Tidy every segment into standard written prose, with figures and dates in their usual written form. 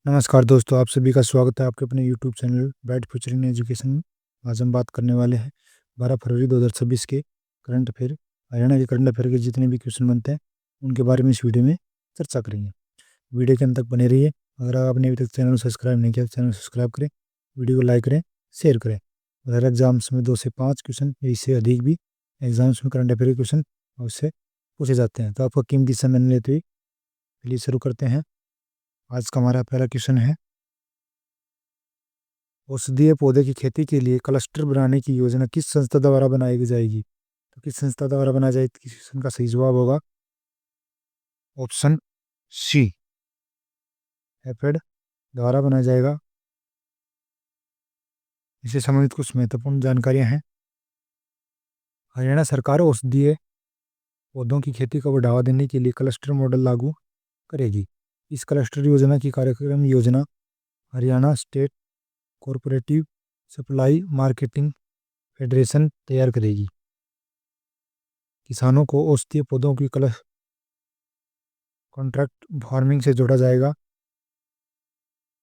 नमस्कार दोस्तों, आप सभी का स्वागत है आपके अपने YouTube channel bad future in education में। आज हम बात करने वाले हैं 12 फरवरी 2026 के करंट अफेयर, हरियाणा के करंट अफेयर के जितने भी क्वेश्चन बनते हैं उनके बारे में इस वीडियो में चर्चा करेंगे। वीडियो के अंत तक बने रहिए। अगर आपने अभी तक चैनल सब्सक्राइब नहीं किया तो चैनल सब्सक्राइब करें, वीडियो को लाइक करें, शेयर करें। अगर एग्जाम्स में 2 से 5 क्वेश्चन या इससे अधिक भी एग्जाम्स में करंट अफेयर के क्वेश्चन उससे पूछे जाते हैं तो आपका कीमती समय नहीं लेते हुए चलिए शुरू करते हैं। आज का हमारा पहला क्वेश्चन है, औषधीय पौधे की खेती के लिए क्लस्टर बनाने की योजना किस संस्था द्वारा बनाई जाएगी? तो किस संस्था द्वारा बनाया जाएगी, किस क्वेश्चन का सही जवाब होगा ऑप्शन सी, एफेड द्वारा बनाया जाएगा। इससे संबंधित कुछ महत्वपूर्ण जानकारियां हैं। हरियाणा सरकार औषधीय पौधों की खेती को बढ़ावा देने के लिए क्लस्टर मॉडल लागू करेगी। इस क्लस्टर योजना की कार्यक्रम योजना Haryana state cooperative supply marketing federation तैयार करेगी। किसानों को औषधीय पौधों की कॉन्ट्रैक्ट फार्मिंग से जोड़ा जाएगा।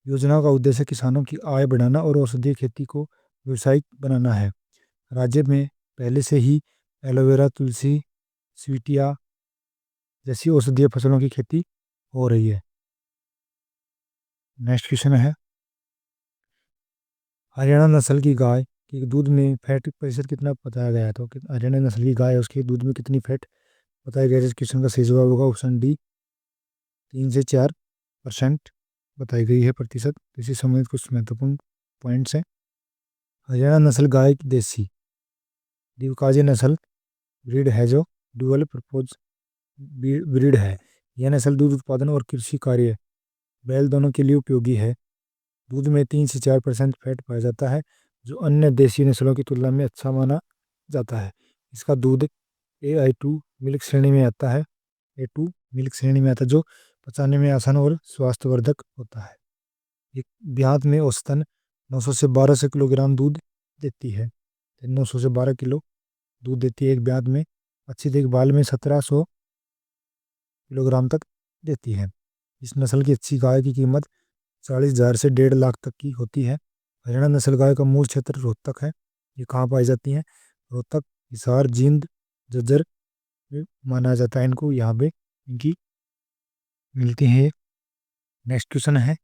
योजना का उद्देश्य किसानों की आय बढ़ाना और औषधीय खेती को व्यावसायिक बनाना है। राज्य में पहले से ही एलोवेरा, तुलसी, स्वीटिया जैसी औषधीय फसलों की खेती हो रही है। नेक्स्ट क्वेश्चन है, हरियाणा नस्ल की गाय के दूध में फैट प्रतिशत कितना बताया गया है? तो हरियाणा नस्ल की गाय है उसके दूध में कितनी फैट बताया गया है? इस क्वेश्चन का सही जवाब होगा ऑप्शन डी, 3 से 4% बताई गई है प्रतिशत। इसी संबंधित कुछ महत्वपूर्ण पॉइंट्स हैं। हरियाणा नस्ल गाय की देसी दिवकाजी नस्ल ब्रीड है जो डुअल पर्पज ब्रीड है। यह नस्ल दूध उत्पादन और कृषि कार्य बैल दोनों के लिए उपयोगी है। दूध में 3 से 4% फैट पाया जाता है जो अन्य देसी नस्लों की तुलना में अच्छा माना जाता है। इसका दूध AI2 मिल्क श्रेणी में आता है। A2 मिल्क श्रेणी में आता है जो पचाने में आसान और स्वास्थ्यवर्धक होता है। एक ब्यात में औसतन 900 से 1200 किलोग्राम दूध देती है। 900 से 12 किलो दूध देती है एक ब्यात में। अच्छी देखभाल में 1700 किलोग्राम तक देती है। इस नस्ल की अच्छी गाय की कीमत 40,000 से 1.5 लाख तक की होती है। हरियाणा नस्ल गाय का मूल क्षेत्र रोहतक है। ये कहाँ पाई जाती हैं? रोहतक, हिसार, जींद, झज्जर में माना जाता है इनको, यहाँ पे इनकी मिलती है। नेक्स्ट क्वेश्चन है,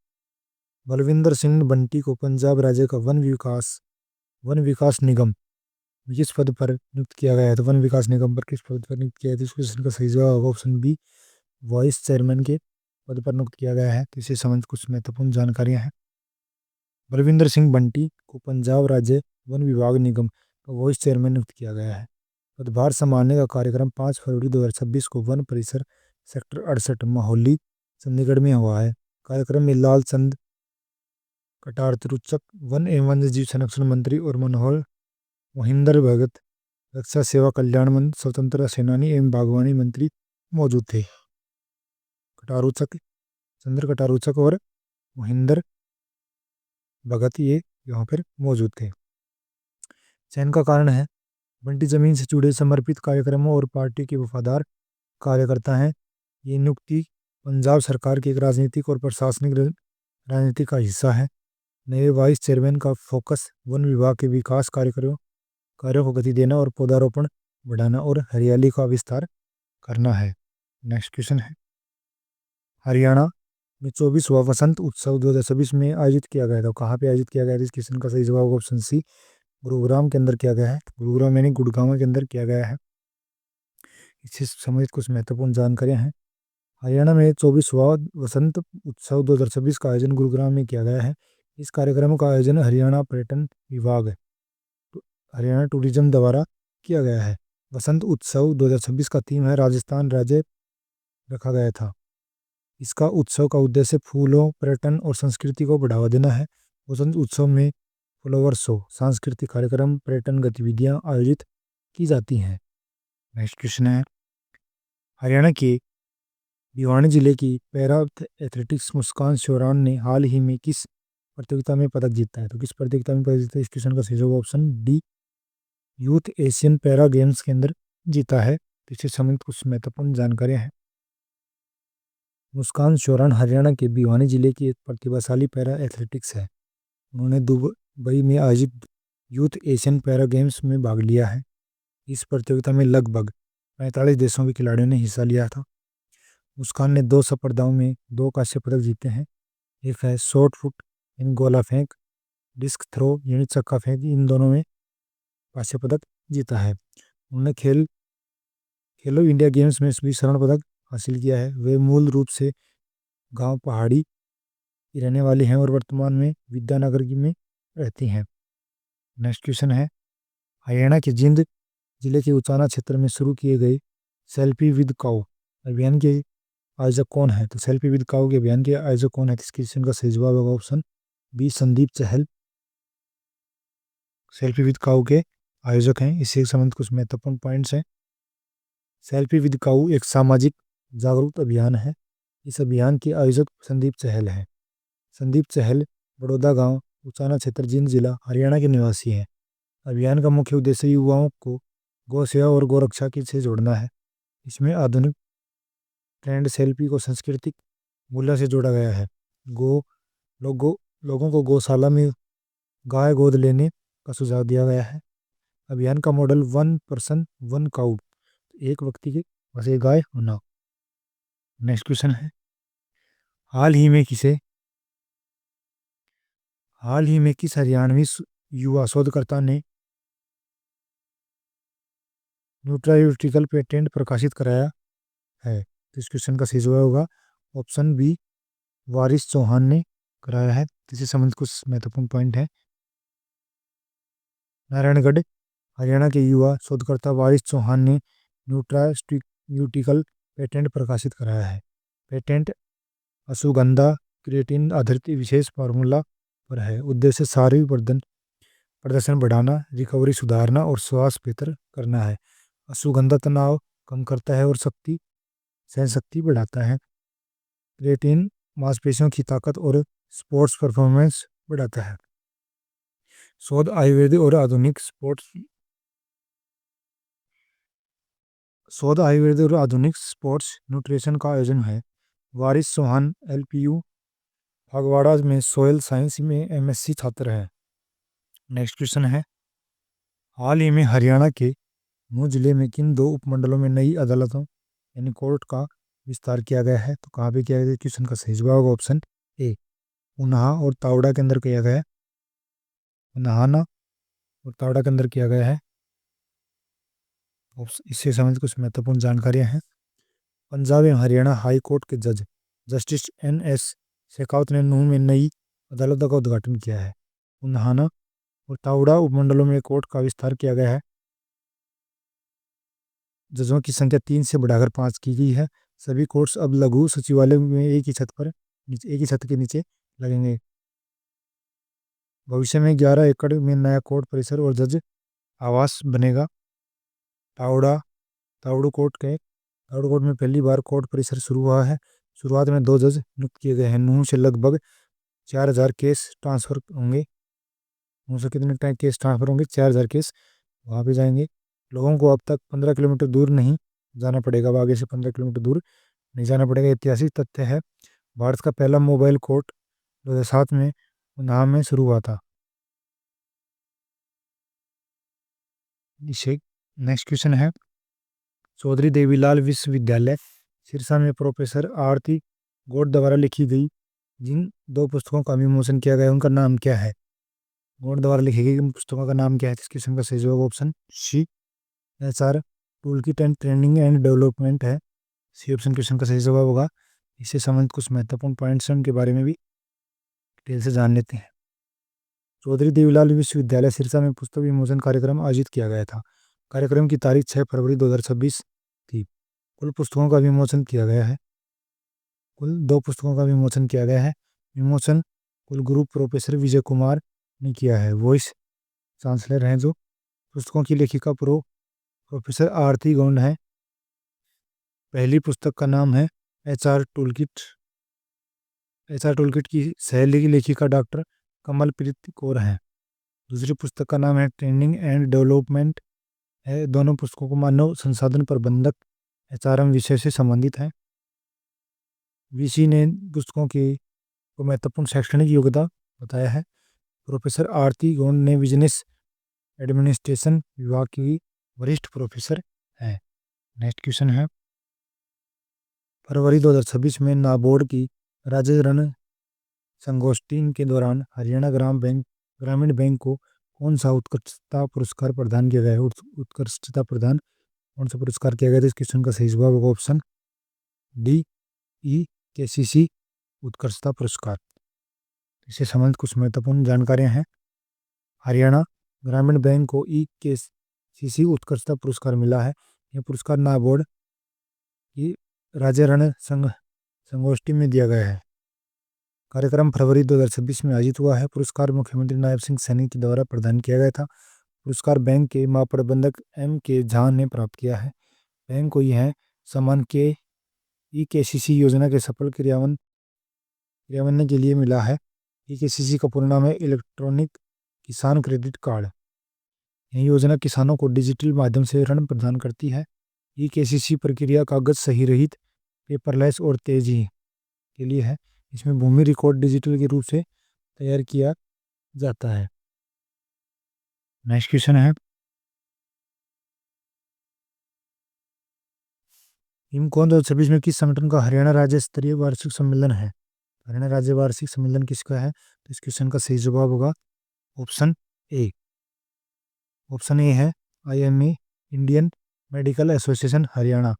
बलविंदर सिंह बंटी को पंजाब राज्य का वन विकास निगम किस पद पर नियुक्त किया गया है? तो वन विकास निगम पर किस पद पर नियुक्त किया गया है? तो इस क्वेश्चन का सही जवाब होगा ऑप्शन बी, वाइस चेयरमैन के पद पर नियुक्त किया गया है। तो इसे संबंधित कुछ महत्वपूर्ण जानकारियां हैं। बलविंदर सिंह बंटी को पंजाब राज्य वन विभाग निगम का वाइस चेयरमैन नियुक्त किया गया है। पदभार संभालने का कार्यक्रम 5 फरवरी 2026 को वन परिसर सेक्टर 68 माहौली चंडीगढ़ में हुआ है। कार्यक्रम में लाल चंद कटार तिरुचक वन एवं वन्यजीव संरक्षण मंत्री और मनोहर मोहिंदर भगत रक्षा सेवा कल्याण मंत्री स्वतंत्रता सेनानी एवं बागवानी मंत्री मौजूद थे। कटारुचक, चंद्र कटारुचक और मोहिंदर भगत ये यहाँ पर मौजूद थे। चयन का कारण है, बंटी जमीन से जुड़े समर्पित कार्यक्रमों और पार्टी के वफादार कार्यकर्ता हैं। ये नियुक्ति पंजाब सरकार की एक राजनीतिक और प्रशासनिक रणनीति का हिस्सा है। नए वाइस चेयरमैन का फोकस वन विभाग के विकास कार्यों को गति देना और पौधारोपण बढ़ाना और हरियाली का विस्तार करना है। नेक्स्ट क्वेश्चन है, हरियाणा में 24वां वसंत उत्सव 2026 में आयोजित किया गया था। कहाँ पे आयोजित किया गया था? इस क्वेश्चन का सही जवाब ऑप्शन सी, गुरुग्राम के अंदर किया गया है। गुरुग्राम यानी गुड़गांव के अंदर किया गया है। इससे संबंधित कुछ महत्वपूर्ण जानकारियां हैं। हरियाणा में 24वां वसंत उत्सव 2026 का आयोजन गुरुग्राम में किया गया है। इस कार्यक्रम का आयोजन हरियाणा पर्यटन विभाग हरियाणा टूरिज्म द्वारा किया गया है। वसंत उत्सव 2026 का थीम है राजस्थान राज्य रखा गया था। इसका उत्सव का उद्देश्य फूलों, पर्यटन और संस्कृति को बढ़ावा देना है। वसंत उत्सव में फ्लावर शो, सांस्कृतिक कार्यक्रम, पर्यटन गतिविधियां आयोजित की जाती हैं। नेक्स्ट क्वेश्चन है, हरियाणा के भिवानी जिले की पैरा एथलेटिक्स मुस्कान शोरान ने हाल ही में किस प्रतियोगिता में पदक जीता है? तो किस प्रतियोगिता में पदक जीता है? इस क्वेश्चन का सही जवाब option D, youth Asian para games के अंदर जीता है। तो इससे संबंधित कुछ महत्वपूर्ण जानकारियां हैं। मुस्कान चौहान हरियाणा के भिवानी जिले की एक प्रतिभाशाली पैरा एथलेटिक्स है। उन्होंने दुबई में आयोजित यूथ एशियन पैरा गेम्स में भाग लिया है। इस प्रतियोगिता में लगभग 45 देशों के खिलाड़ियों ने हिस्सा लिया था। मुस्कान ने 2 स्पर्धाओं में 2 कांस्य पदक जीते हैं। एक है शॉर्ट पुट यानी गोला फेंक, डिस्क थ्रो यानी चक्का फेंक, इन दोनों में कांस्य पदक जीता है। उन्होंने खेलो इंडिया गेम्स में भी स्वर्ण पदक हासिल किया है। वे मूल रूप से गांव पहाड़ी की रहने वाली हैं और वर्तमान में विद्यानगर में रहती हैं। नेक्स्ट क्वेश्चन है, हरियाणा के जिंद जिले के उचाना क्षेत्र में शुरू किए गए सेल्फी विद काऊ अभियान के आयोजक कौन है? तो सेल्फी विद काऊ के अभियान के आयोजक कौन है? इस क्वेश्चन का सही जवाब होगा option B, Sandeep Chahal selfie with cow के आयोजक हैं। इससे संबंधित कुछ महत्वपूर्ण पॉइंट्स हैं। सेल्फी विद काऊ एक सामाजिक जागरूकता अभियान है। इस अभियान के आयोजक संदीप चहल हैं। संदीप चहल बड़ौदा गांव, उचाना क्षेत्र, जींद जिला, हरियाणा के निवासी हैं। अभियान का मुख्य उद्देश्य युवाओं को गौ सेवा और गौ रक्षा की से जोड़ना है। इसमें आधुनिक ट्रेंड सेल्फी को सांस्कृतिक मूल्य से जोड़ा गया है। गो लोगों को गौशाला में गाय गोद लेने का सुझाव दिया गया है। अभियान का मॉडल 1 पर्सन 1 काउ, एक व्यक्ति के पास एक गाय होना। नेक्स्ट क्वेश्चन है, हाल ही में किस हरियाणवी युवा शोधकर्ता ने न्यूट्रास्यूटिकल पेटेंट प्रकाशित कराया है? तो इस क्वेश्चन का सही जवाब होगा ऑप्शन बी, वारिस चौहान ने कराया है। इससे संबंधित कुछ महत्वपूर्ण पॉइंट है। नारायणगढ़ हरियाणा के युवा शोधकर्ता वारिस चौहान ने न्यूट्रास्यूटिकल पेटेंट प्रकाशित कराया है। पेटेंट अश्वगंधा क्रिएटिन आधारित विशेष फार्मूला पर है। उद्देश्य शारीरिक प्रदर्शन बढ़ाना, रिकवरी सुधारना और स्वास्थ्य बेहतर करना है। अश्वगंधा तनाव कम करता है और सहन शक्ति बढ़ाता है। क्रिएटिन मांसपेशियों की ताकत और स्पोर्ट्स परफॉर्मेंस बढ़ाता है। शोध आयुर्वेद और आधुनिक स्पोर्ट्स न्यूट्रिशन का आयोजन है। वारिस चौहान LPU फगवाड़ा में सोयल साइंस में MSc छात्र हैं। नेक्स्ट क्वेश्चन है, हाल ही में हरियाणा के नूंह जिले में किन 2 उपमंडलों में नई अदालतों यानी कोर्ट का विस्तार किया गया है? तो कहाँ पे किया गया? क्वेश्चन का सही जवाब होगा ऑप्शन ए, उन्हा और तावड़ा के अंदर किया गया है। उन्हाना और तावड़ा के अंदर किया गया है। इससे संबंधित कुछ महत्वपूर्ण जानकारियां हैं। पंजाब एवं हरियाणा हाई कोर्ट के जज जस्टिस NS शेखावत ने नूंह में नई अदालतों का उद्घाटन किया है। उन्हाना और तावड़ा उपमंडलों में कोर्ट का विस्तार किया गया है। जजों की संख्या 3 से बढ़ाकर 5 की गई है। सभी कोर्ट्स अब लघु सचिवालय में एक ही छत के नीचे लगेंगे। भविष्य में 11 एकड़ में नया कोर्ट परिसर और जज आवास बनेगा। तावड़ू कोर्ट में पहली बार कोर्ट परिसर शुरू हुआ है। शुरुआत में 2 जज नियुक्त किए गए हैं। नूंह से लगभग 4000 केस ट्रांसफर होंगे। नूंह से कितने केस ट्रांसफर होंगे? 4000 केस वहाँ पे जाएंगे। लोगों को अब तक 15 किलोमीटर दूर नहीं जाना पड़ेगा। अब आगे से 15 किलोमीटर दूर नहीं जाना पड़ेगा। ऐतिहासिक तथ्य है, भारत का पहला मोबाइल कोर्ट 2007 में उन्नाव में शुरू हुआ था। नेक्स्ट क्वेश्चन है, चौधरी देवीलाल विश्वविद्यालय सिरसा में प्रोफेसर आरती गौड़ द्वारा लिखी गई जिन 2 पुस्तकों का विमोचन किया गया उनका नाम क्या है? गौड़ द्वारा लिखी गई पुस्तकों का नाम क्या है? इस क्वेश्चन का सही जवाब option C, HR toolkit and training and development है। सी ऑप्शन क्वेश्चन का सही जवाब होगा। इससे संबंधित कुछ महत्वपूर्ण पॉइंट्स हैं, उनके बारे में भी डिटेल से जान लेते हैं। चौधरी देवीलाल विश्वविद्यालय सिरसा में पुस्तक विमोचन कार्यक्रम आयोजित किया गया था। कार्यक्रम की तारीख 6 फरवरी 2026 थी। कुल पुस्तकों का विमोचन किया गया है। कुल 2 पुस्तकों का विमोचन किया गया है। विमोचन कुल ग्रुप प्रोफेसर विजय कुमार ने किया है। वॉइस चांसलर हैं जो। पुस्तकों की लेखिका प्रोफेसर आरती गौंड है। पहली पुस्तक का नाम है HR टूलकिट। HR टूलकिट की सह लेखिका डॉक्टर कमलप्रीत कौर हैं। दूसरी पुस्तक का नाम है ट्रेनिंग एंड डेवलपमेंट है। दोनों पुस्तकों को मानव संसाधन प्रबंधक HRM विषय से संबंधित हैं। वीसी ने पुस्तकों की को महत्वपूर्ण शैक्षणिक योग्यता बताया है। प्रोफेसर आरती गोंड ने बिजनेस एडमिनिस्ट्रेशन विभाग की वरिष्ठ प्रोफेसर है। नेक्स्ट क्वेश्चन है, फरवरी 2026 में नाबार्ड की राज्य ऋण संगोष्ठी के दौरान हरियाणा ग्रामीण बैंक को कौन सा उत्कृष्टता पुरस्कार प्रदान किया गया है? उत्कृष्टता प्रदान कौन सा पुरस्कार किया गया था? इस क्वेश्चन का सही जवाब होगा ऑप्शन डी, ई केसीसी उत्कृष्टता पुरस्कार। इससे संबंधित कुछ महत्वपूर्ण जानकारियां हैं। हरियाणा ग्रामीण बैंक को ई केसीसी उत्कृष्टता पुरस्कार मिला है। यह पुरस्कार नाबार्ड की राज्य ऋण संगोष्ठी में दिया गया है। कार्यक्रम फरवरी 2026 में आयोजित हुआ है। पुरस्कार मुख्यमंत्री नायब सिंह सैनी के द्वारा प्रदान किया गया था। पुरस्कार बैंक के महाप्रबंधक M.K. झा ने प्राप्त किया है। बैंक को यह सम्मान के EKCC योजना के सफल क्रियान्वयन के लिए मिला है। EKCC का पूर्ण नाम है इलेक्ट्रॉनिक किसान क्रेडिट कार्ड। यह योजना किसानों को डिजिटल माध्यम से ऋण प्रदान करती है। EKCC प्रक्रिया कागज सही रहित, पेपरलेस और तेजी के लिए है। इसमें भूमि रिकॉर्ड डिजिटल के रूप से तैयार किया जाता है। नेक्स्ट क्वेश्चन है, हिमकौन 2026 में किस संगठन का हरियाणा राज्य स्तरीय वार्षिक सम्मेलन है? हरियाणा राज्य वार्षिक सम्मेलन किसका है? तो इस क्वेश्चन का सही जवाब होगा ऑप्शन ए। ऑप्शन ए है IMA Indian Medical Association Haryana.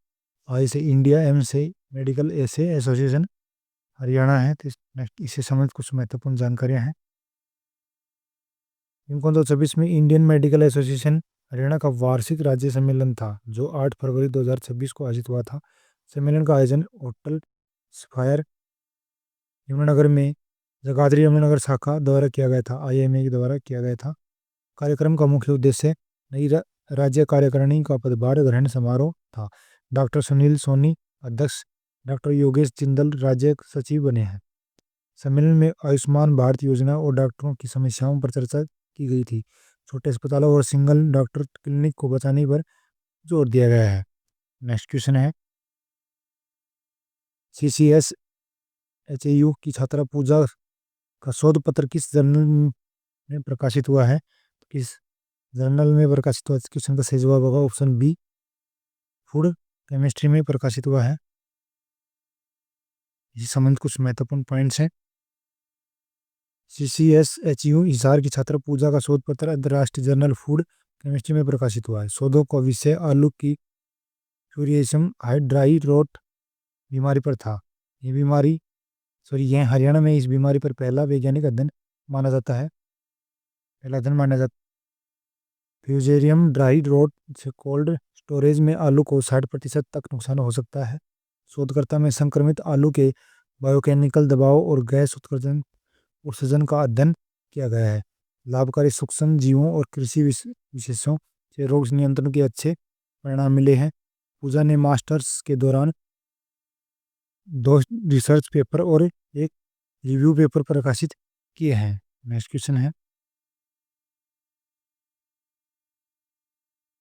I से इंडिया, एम से मेडिकल, ए से एसोसिएशन हरियाणा है। तो इससे संबंधित कुछ महत्वपूर्ण जानकारियां हैं। हिमकौन 2026 में इंडियन मेडिकल एसोसिएशन हरियाणा का वार्षिक राज्य सम्मेलन था, जो 8 फरवरी 2026 को आयोजित हुआ था। सम्मेलन का आयोजन होटल स्फायर यमुनानगर में जगाधरी यमुनानगर शाखा द्वारा किया गया था, IMA के द्वारा किया गया था। कार्यक्रम का मुख्य उद्देश्य नई राज्य कार्यकारिणी का पदभार ग्रहण समारोह था। डॉक्टर सुनील सोनी अध्यक्ष, डॉक्टर योगेश जिंदल राज्य सचिव बने हैं। सम्मेलन में आयुष्मान भारत योजना और डॉक्टरों की समस्याओं पर चर्चा की गई थी। छोटे अस्पतालों और सिंगल डॉक्टर क्लिनिक को बचाने पर जोर दिया गया है। नेक्स्ट क्वेश्चन है, CCSHAU की छात्रा पूजा का शोध पत्र किस जर्नल में प्रकाशित हुआ है? किस जर्नल में प्रकाशित हुआ? क्वेश्चन का सही जवाब होगा ऑप्शन बी, फूड केमिस्ट्री में प्रकाशित हुआ है। इसी संबंधित कुछ महत्वपूर्ण पॉइंट्स हैं। CCSHU हिसार की छात्रा पूजा का शोध पत्र अंतर्राष्ट्रीय जर्नल फूड केमिस्ट्री में प्रकाशित हुआ है। शोधों का विषय आलू की फ्यूरिएशियम हाइड्राई रोट बीमारी पर था। यह हरियाणा में इस बीमारी पर पहला वैज्ञानिक अध्ययन माना जाता है। फ्यूजेरियम ड्राई रोट से कोल्ड स्टोरेज में आलू को 60% तक नुकसान हो सकता है। शोधकर्ता में संक्रमित आलू के बायोकेमिकल दबाव और गैस उत्सर्जन का अध्ययन किया गया है। लाभकारी सूक्ष्म जीवों और कृषि विशेषों से रोग नियंत्रण के अच्छे परिणाम मिले हैं। पूजा ने मास्टर्स के दौरान 2 रिसर्च पेपर और एक रिव्यू पेपर प्रकाशित किए हैं। नेक्स्ट क्वेश्चन है,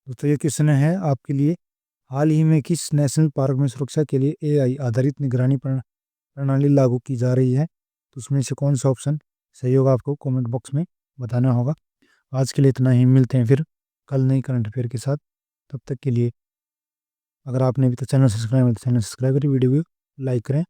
तो ये क्वेश्चन है आपके लिए, हाल ही में किस नेशनल पार्क में सुरक्षा के लिए AI आधारित निगरानी प्रणाली लागू की जा रही है? तो उसमें से कौन सा ऑप्शन सही होगा आपको कमेंट बॉक्स में बताना होगा। आज के लिए इतना ही, मिलते हैं फिर कल नई करंट अफेयर के साथ। तब तक के लिए अगर आपने अभी तक चैनल सब्सक्राइब नहीं तो चैनल सब्सक्राइब करें, वीडियो को लाइक करें।